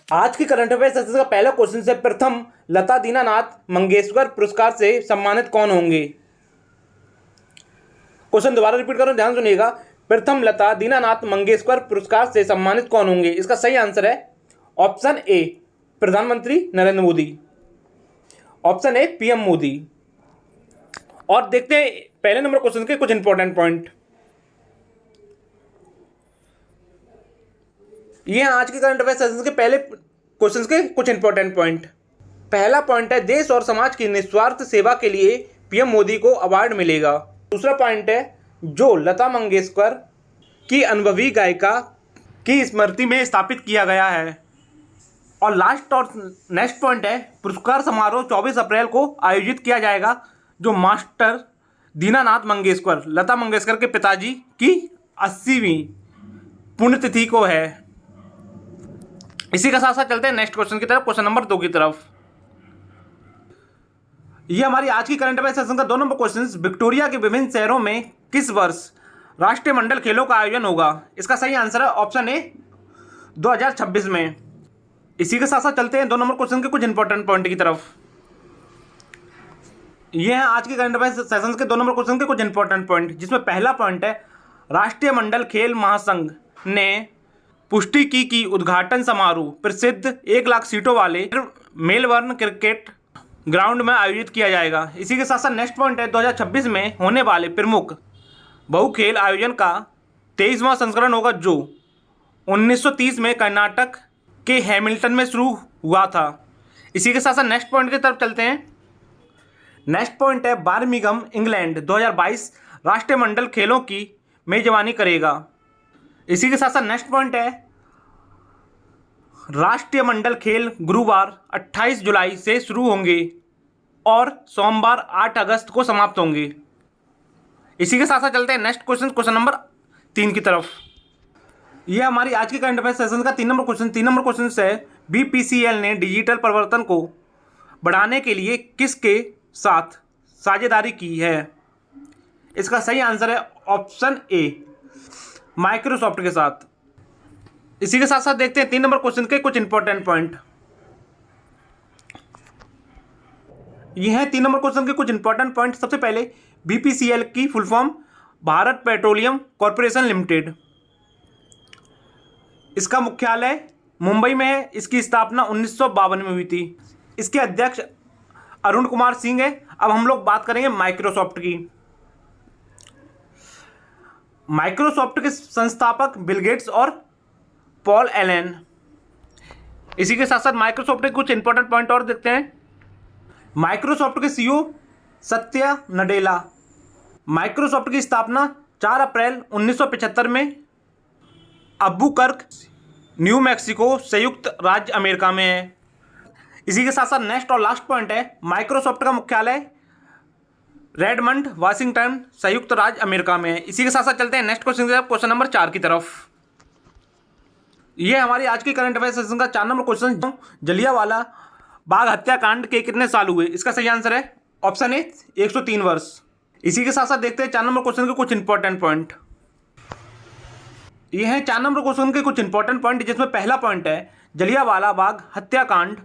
आज के current affair session का पहला क्वेश्चन से प्रथम लता दीनानाथ मंगेशकर पुरस्कार से सम्मानित कौन होंगे। क्वेश्चन दोबारा रिपीट करो, ध्यान सुनिएगा। प्रथम लता दीनानाथ मंगेशकर पुरस्कार से सम्मानित कौन होंगे। इसका सही आंसर है ऑप्शन ए प्रधानमंत्री Narendra Modi, option A PM Modi. और देखते हैं पहले नंबर क्वेश्चन के कुछ इंपॉर्टेंट पॉइंट। ये हैं आज के करंट अफेयर सेशन के पहले क्वेश्चन के कुछ इंपॉर्टेंट पॉइंट। पहला पॉइंट है देश और समाज की निस्वार्थ सेवा के लिए पीएम मोदी को अवार्ड मिलेगा। दूसरा पॉइंट है जो लता मंगेशकर की अनुभवी गायिका की स्मृति में स्थापित किया गया है। और लास्ट और नेक्स्ट पॉइंट है पुरस्कार समारोह 24 अप्रैल को आयोजित किया जाएगा, जो मास्टर दीनानाथ मंगेशकर लता मंगेशकर के पिताजी की 80वीं पुण्यतिथि को है। इसी के साथ साथ चलते हैं नेक्स्ट क्वेश्चन की तरफ, क्वेश्चन नंबर 2 की तरफ। ये हमारी आज की करंट अफेयर सेशन का 2 नंबर क्वेश्चन। विक्टोरिया के विभिन्न शहरों में किस वर्ष राष्ट्रीय मंडल खेलों का आयोजन होगा। इसका सही आंसर है ऑप्शन ए 2026 में। इसी के साथ साथ चलते हैं 2 नंबर क्वेश्चन के कुछ इंपॉर्टेंट पॉइंट की तरफ। ये हैं आज के करंट अफेयर सेशन के 2 नंबर क्वेश्चन के कुछ इंपॉर्टेंट पॉइंट, जिसमें पहला पॉइंट है राष्ट्रीय मंडल खेल महासंघ ने पुष्टि की कि उद्घाटन समारोह प्रसिद्ध 1 लाख सीटों वाले मेलबर्न क्रिकेट ग्राउंड में आयोजित किया जाएगा। इसी के साथ साथ नेक्स्ट पॉइंट है 2026 में होने वाले प्रमुख बहु खेल आयोजन का 23वां संस्करण होगा, जो 1930 में कर्नाटक के हैमिल्टन में शुरू हुआ था। इसी के साथ साथ नेक्स्ट पॉइंट की तरफ चलते हैं। नेक्स्ट पॉइंट है बर्मिंघम इंग्लैंड 2022 राष्ट्रीय मंडल खेलों की मेजबानी करेगा। इसी के साथ साथ नेक्स्ट पॉइंट है राष्ट्रीय मंडल खेल गुरुवार 28 जुलाई से शुरू होंगे और सोमवार 8 अगस्त को समाप्त होंगे। इसी के साथ साथ चलते हैं नेक्स्ट क्वेश्चन, क्वेश्चन नंबर 3 की तरफ। यह हमारी आज की करंट अफेयर सेशन का 3 नंबर क्वेश्चन। 3 नंबर क्वेश्चन है बीपीसीएल ने डिजिटल परिवर्तन को बढ़ाने के लिए किसके साथ साझेदारी की है। इसका सही आंसर है ऑप्शन ए माइक्रोसॉफ्ट के साथ। इसी के साथ साथ देखते हैं 3 नंबर क्वेश्चन के कुछ इंपॉर्टेंट पॉइंट। यह है 3 नंबर क्वेश्चन के कुछ इंपॉर्टेंट पॉइंट। सबसे पहले बीपीसीएल की full form Bharat petroleum corporation limited. इसका मुख्यालय मुंबई में है। इसकी स्थापना 1952 में हुई थी। इसके अध्यक्ष अरुण कुमार सिंह है। अब हम लोग बात करेंगे माइक्रोसॉफ्ट की। माइक्रोसॉफ्ट के संस्थापक बिल गेट्स और पॉल एलन। इसी के साथ साथ माइक्रोसॉफ्ट के कुछ इंपॉर्टेंट पॉइंट और देखते हैं। माइक्रोसॉफ्ट के सीईओ सत्या नडेला। माइक्रोसॉफ्ट की स्थापना 4 अप्रैल 1975 में अल्बुकर्क न्यू मैक्सिको संयुक्त राज्य अमेरिका में है। इसी के साथ साथ नेक्स्ट और लास्ट पॉइंट है माइक्रोसॉफ्ट का मुख्यालय रेडमंड वाशिंगटन संयुक्त राज्य अमेरिका में है। इसी के साथ साथ चलते हैं नेक्स्ट क्वेश्चन की तरफ, क्वेश्चन नंबर 4 की तरफ। ये हमारी आज की करंट अफेयर सेशन का 4 नंबर क्वेश्चन। जलियांवाला बाग हत्याकांड के कितने साल हुए। इसका सही आंसर है ऑप्शन ए 103 वर्ष। इसी के साथ साथ देखते हैं 4 नंबर क्वेश्चन के कुछ इंपॉर्टेंट पॉइंट। ये हैं 4 नंबर क्वेश्चन के कुछ इंपॉर्टेंट पॉइंट, जिसमें पहला पॉइंट है जलियांवाला बाग हत्याकांड,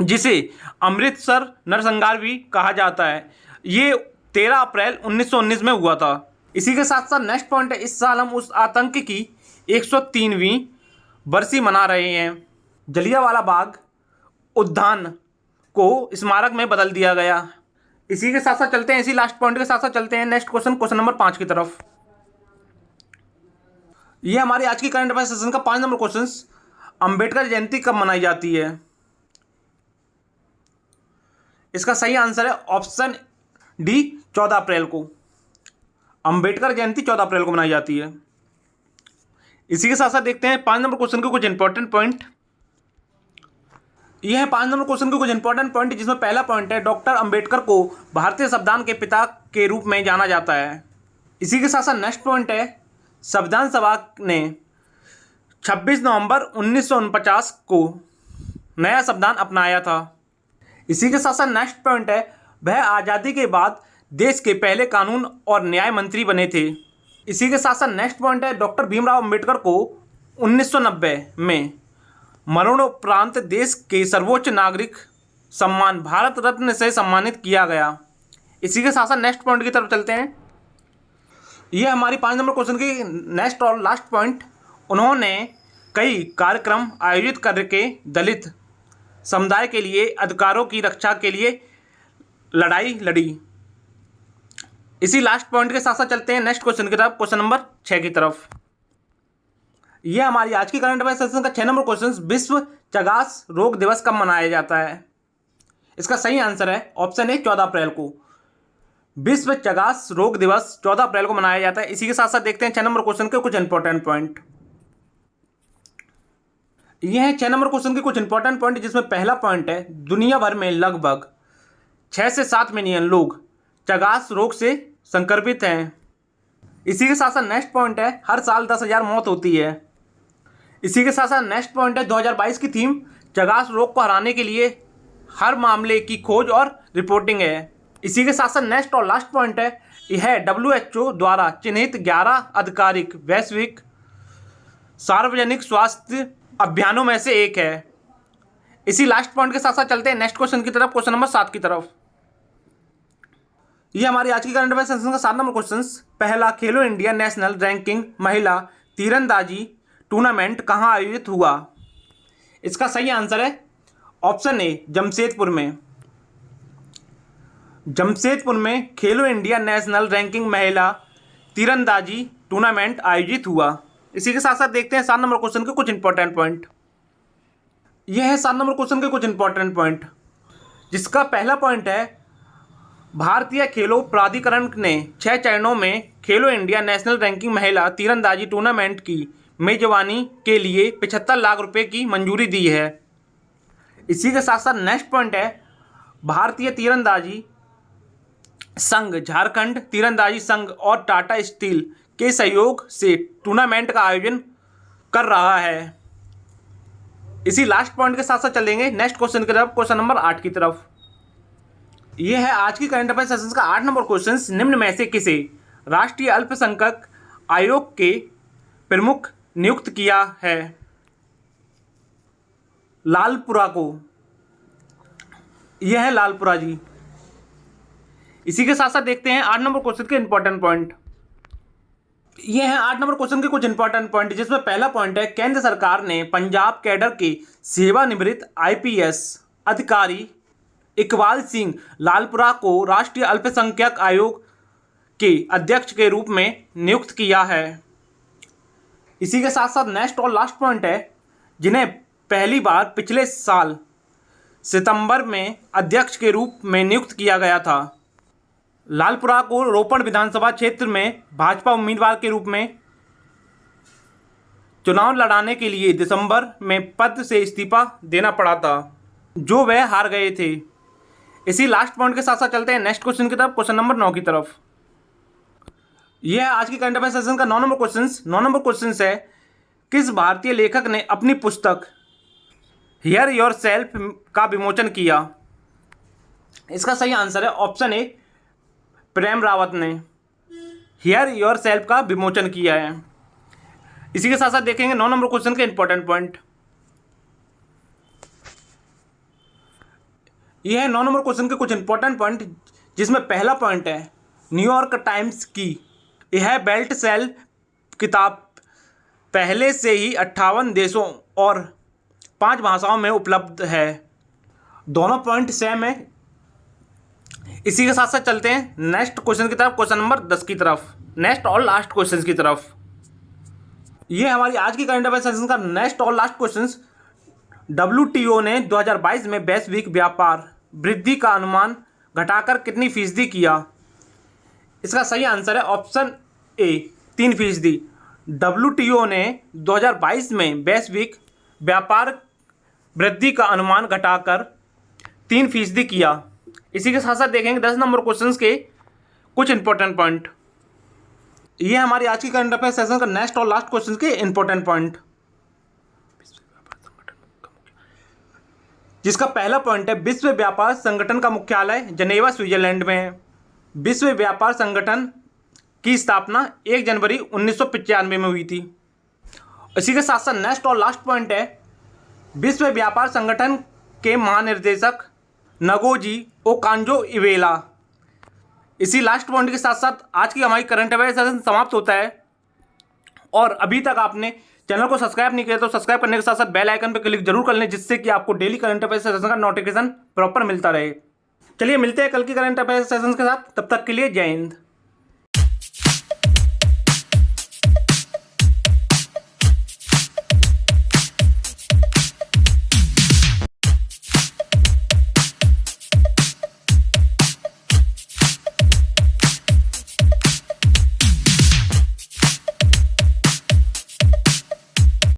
जिसे अमृतसर नरसंहार भी कहा जाता है, ये 13 अप्रैल 1919 में हुआ था। इसी के साथ साथ नेक्स्ट पॉइंट है इस साल हम उस आतंक की 103वीं बरसी मना रहे हैं। जलियांवाला बाग उद्यान को स्मारक में बदल दिया गया। इसी के साथ साथ चलते हैं, इसी लास्ट पॉइंट के साथ साथ चलते हैं नेक्स्ट क्वेश्चन, क्वेश्चन नंबर 5 की तरफ। यह हमारी आज की करंट अफेयर सेशन का 5 नंबर क्वेश्चन। अंबेडकर जयंती कब मनाई जाती है। इसका सही आंसर है ऑप्शन डी 14 अप्रैल को। अंबेडकर जयंती 14 अप्रैल को मनाई जाती है। इसी के साथ साथ देखते हैं 5 नंबर क्वेश्चन के कुछ इंपॉर्टेंट पॉइंट। यह है 5 नंबर क्वेश्चन के कुछ इंपॉर्टेंट पॉइंट, जिसमें पहला पॉइंट है डॉक्टर अंबेडकर को भारतीय संविधान के पिता के रूप में जाना जाता है। इसी के साथ साथ नेक्स्ट पॉइंट है संविधान सभा ने 26 नवंबर 1949 को नया संविधान अपनाया था। इसी के साथ साथ नेक्स्ट पॉइंट है वह आज़ादी के बाद देश के पहले कानून और न्याय मंत्री बने थे। इसी के साथ साथ नेक्स्ट पॉइंट है डॉक्टर भीमराव अंबेडकर को 1990 में मरणोपरांत देश के सर्वोच्च नागरिक सम्मान भारत रत्न से सम्मानित किया गया। इसी के साथ साथ नेक्स्ट पॉइंट की तरफ चलते हैं। यह हमारी 5 नंबर क्वेश्चन की नेक्स्ट और लास्ट पॉइंट। उन्होंने कई कार्यक्रम आयोजित करके दलित समुदाय के लिए अधिकारों की रक्षा के लिए लड़ाई लड़ी। इसी लास्ट पॉइंट के साथ साथ चलते हैं नेक्स्ट क्वेश्चन की तरफ, क्वेश्चन नंबर 6 की तरफ। यह हमारी आज की करंट अफेयर सेशन का 6 नंबर क्वेश्चन। विश्व चगास रोग दिवस कब मनाया जाता है? इसका सही आंसर है ऑप्शन ए 14 अप्रैल को। विश्व चगास रोग दिवस 14 अप्रैल को मनाया जाता है। इसी के साथ साथ देखते हैं 6 नंबर क्वेश्चन के कुछ इंपॉर्टेंट पॉइंट। यह है 6 नंबर क्वेश्चन के कुछ इंपॉर्टेंट पॉइंट, जिसमें पहला पॉइंट है दुनिया भर में लगभग 6 से 7 मिलियन लोग चगास रोग से संक्रमित हैं। इसी के साथ साथ नेक्स्ट पॉइंट है हर साल 10,000 मौत होती है। इसी के साथ साथ नेक्स्ट पॉइंट है 2022 की थीम चगास रोग को हराने के लिए हर मामले की खोज और रिपोर्टिंग है। इसी के साथ साथ नेक्स्ट और लास्ट पॉइंट है यह WHO द्वारा चिन्हित 11 आधिकारिक वैश्विक सार्वजनिक स्वास्थ्य अभियानों में से एक है। इसी लास्ट पॉइंट के साथ साथ चलते हैं नेक्स्ट क्वेश्चन की तरफ, क्वेश्चन नंबर 7 की तरफ। ये हमारी आज की करंट अफेयर सेशन का 7 नंबर क्वेश्चन। पहला खेलो इंडिया नेशनल रैंकिंग महिला तीरंदाजी टूर्नामेंट कहाँ आयोजित हुआ? इसका सही आंसर है ऑप्शन ए जमशेदपुर में। जमशेदपुर में खेलो इंडिया नेशनल रैंकिंग महिला तीरंदाजी टूर्नामेंट आयोजित हुआ। इसी के साथ साथ देखते हैं 7 नंबर क्वेश्चन के कुछ इंपॉर्टेंट पॉइंट। यह है 7 नंबर क्वेश्चन के कुछ इंपॉर्टेंट पॉइंट, जिसका पहला पॉइंट है भारतीय खेलों प्राधिकरण ने 6 चरणों में खेलो इंडिया नेशनल रैंकिंग महिला तीरंदाजी टूर्नामेंट की मेजबानी के लिए 75 लाख रुपए की मंजूरी दी है। इसी के साथ साथ नेक्स्ट पॉइंट है भारतीय तीरंदाजी संघ, झारखंड तीरंदाजी संघ और टाटा स्टील के सहयोग से टूर्नामेंट का आयोजन कर रहा है। इसी लास्ट पॉइंट के साथ साथ चलेंगे नेक्स्ट क्वेश्चन की तरफ, क्वेश्चन नंबर 8 की तरफ। यह है आज की करंट अफेयर सेशन का 8 नंबर क्वेश्चन। निम्न में से किसे राष्ट्रीय अल्पसंख्यक आयोग के प्रमुख नियुक्त किया है? लालपुरा को। यह है लालपुरा जी। इसी के साथ साथ देखते हैं 8 नंबर क्वेश्चन के इंपॉर्टेंट पॉइंट। यह है 8 नंबर क्वेश्चन के कुछ इंपॉर्टेंट पॉइंट, जिसमें पहला पॉइंट है केंद्र सरकार ने पंजाब कैडर के सेवानिवृत्त IPS अधिकारी इकबाल सिंह लालपुरा को राष्ट्रीय अल्पसंख्यक आयोग के अध्यक्ष के रूप में नियुक्त किया है। इसी के साथ साथ नेक्स्ट और लास्ट पॉइंट है जिन्हें पहली बार पिछले साल सितंबर में अध्यक्ष के रूप में नियुक्त किया गया था। लालपुरा को रोपड़ विधानसभा क्षेत्र में भाजपा उम्मीदवार के रूप में चुनाव लड़ाने के लिए दिसंबर में पद से इस्तीफा देना पड़ा था, जो वह हार गए थे। इसी लास्ट पॉइंट के साथ साथ चलते हैं नेक्स्ट क्वेश्चन की तरफ, क्वेश्चन नंबर 9 की तरफ। यह आज की करंट अफेयर सेशन का 9 नंबर क्वेश्चन। 9 नंबर क्वेश्चन है किस भारतीय लेखक ने अपनी पुस्तक हियर योर सेल्फ का विमोचन किया? इसका सही आंसर है ऑप्शन ए प्रेम रावत ने हियर योर सेल्फ का विमोचन किया है। इसी के साथ साथ देखेंगे 9 नंबर क्वेश्चन के इंपॉर्टेंट पॉइंट। यह है 9 नंबर क्वेश्चन के कुछ इंपॉर्टेंट पॉइंट, जिसमें पहला पॉइंट है न्यूयॉर्क टाइम्स की यह बेल्ट सेल किताब पहले से ही 58 देशों और 5 भाषाओं में उपलब्ध है। दोनों पॉइंट सेम है। इसी के साथ साथ चलते हैं नेक्स्ट क्वेश्चन की तरफ, क्वेश्चन नंबर 10 की तरफ, नेक्स्ट और लास्ट क्वेश्चन की तरफ। ये हमारी आज की करंट अफेयर सेशन का नेक्स्ट और लास्ट क्वेश्चन। WTO ने 2022 में वैश्विक व्यापार वृद्धि का अनुमान घटाकर कितनी फीसदी किया? इसका सही आंसर है ऑप्शन ए 3%। WTO ने 2022 में वैश्विक व्यापार वृद्धि का अनुमान घटाकर 3% किया। इसी के साथ साथ देखेंगे 10 नंबर क्वेश्चन के कुछ इंपॉर्टेंट पॉइंट। ये हमारी आज की करंट अफेयर सेशन का नेक्स्ट और लास्ट क्वेश्चन के इंपॉर्टेंट पॉइंट, जिसका पहला पॉइंट है विश्व व्यापार संगठन का मुख्यालय जनेवा स्विट्जरलैंड में है। विश्व व्यापार संगठन की स्थापना 1 जनवरी 1995 में हुई थी। इसी के साथ साथ नेक्स्ट और लास्ट पॉइंट है विश्व व्यापार संगठन के महानिर्देशक नगोजी ओकांजो-इवेला। इसी लास्ट पॉइंट के साथ साथ आज की हमारी करंट अफेयर सेशन समाप्त होता है। और अभी तक आपने चैनल को सब्सक्राइब नहीं किया तो सब्सक्राइब करने के साथ साथ बेल आइकन पर क्लिक जरूर कर लें, जिससे कि आपको डेली करंट अफेयर सेशन का नोटिफिकेशन प्रॉपर मिलता रहे। चलिए मिलते हैं कल की करंट अफेयर सेशन के साथ, तब तक के लिए जय हिंद।